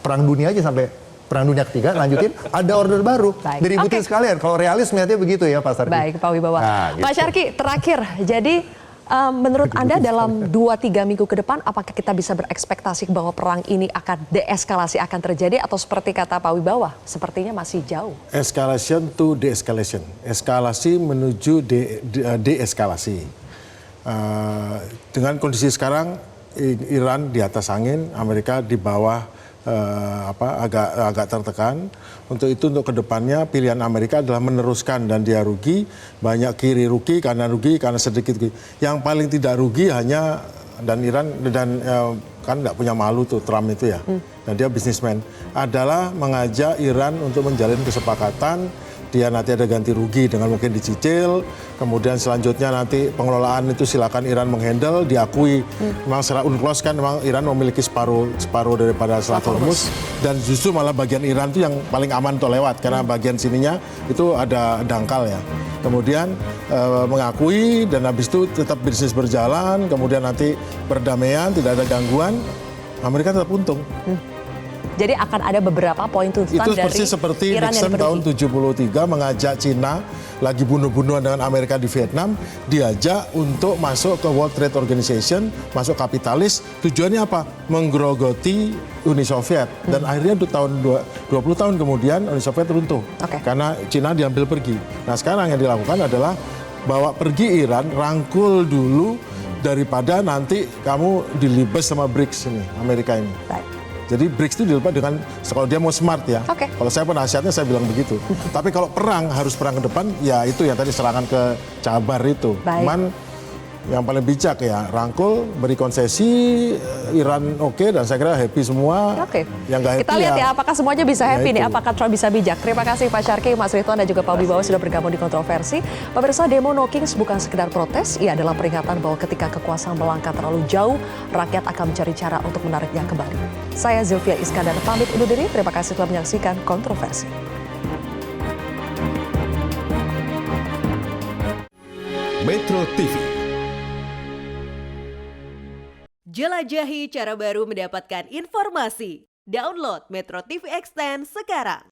perang dunia aja sampai perang dunia ketiga, lanjutin, ada order baru, diributin sekalian. Kalau realis melihatnya begitu ya Pak Sarki. Baik, Pak Wibawa. Nah, gitu. Pak Syarki, terakhir, jadi menurut Anda dalam 2-3 minggu ke depan, apakah kita bisa berekspektasi bahwa perang ini akan deeskalasi akan terjadi atau seperti kata Pak Wibawa, sepertinya masih jauh? Escalation to de-escalation. Eskalasi menuju deeskalasi. Dengan kondisi sekarang, Iran di atas angin, Amerika di bawah agak tertekan. Untuk itu untuk kedepannya pilihan Amerika adalah meneruskan dan dia rugi, banyak kiri rugi karena sedikit rugi. Yang paling tidak rugi hanya dan Iran dan kan nggak punya malu tuh Trump itu ya, dan dia bisnismen, adalah mengajak Iran untuk menjalin kesepakatan. Dia nanti ada ganti rugi dengan mungkin dicicil, kemudian selanjutnya nanti pengelolaan itu silakan Iran menghandle, diakui. Memang secara UNCLOS kan memang Iran memiliki separuh daripada Selat Hormuz, dan justru malah bagian Iran itu yang paling aman untuk lewat karena bagian sininya itu ada dangkal ya. Kemudian mengakui dan habis itu tetap bisnis berjalan, kemudian nanti perdamaian, tidak ada gangguan, Amerika tetap untung. Jadi akan ada beberapa poin tuntutan itu dari persis seperti Iran Nixon tahun 73 mengajak Cina lagi bunuh-bunuhan dengan Amerika di Vietnam, diajak untuk masuk ke World Trade Organization, masuk kapitalis. Tujuannya apa? Menggerogoti Uni Soviet. Dan akhirnya 20 tahun kemudian Uni Soviet runtuh. Karena Cina diambil pergi. Nah sekarang yang dilakukan adalah bawa pergi Iran, rangkul dulu daripada nanti kamu dilibas sama BRICS ini, Amerika ini. Jadi BRICS itu dilepas dengan, kalau dia mau smart ya. Kalau saya penasihatnya saya bilang begitu. Tapi kalau perang, harus perang ke depan, ya itu yang tadi serangan ke Cabar itu. Cuman yang paling bijak ya, rangkul, beri konsesi, Iran oke, dan saya kira happy semua. Yang nggak happy kita lihat ya, apakah semuanya bisa happy nih, apakah Trump bisa bijak. Terima kasih Pak Syarki, Mas Ridwan, dan juga Pak Wibawa sudah bergabung di Kontroversi. Pemirsa, demo No Kings bukan sekedar protes, ia adalah peringatan bahwa ketika kekuasaan melangkah terlalu jauh, rakyat akan mencari cara untuk menariknya kembali. Saya Zilvia Iskandar pamit undur diri, terima kasih telah menyaksikan Kontroversi. Metro TV. Jelajahi cara baru mendapatkan informasi. Download Metro TV Extend sekarang.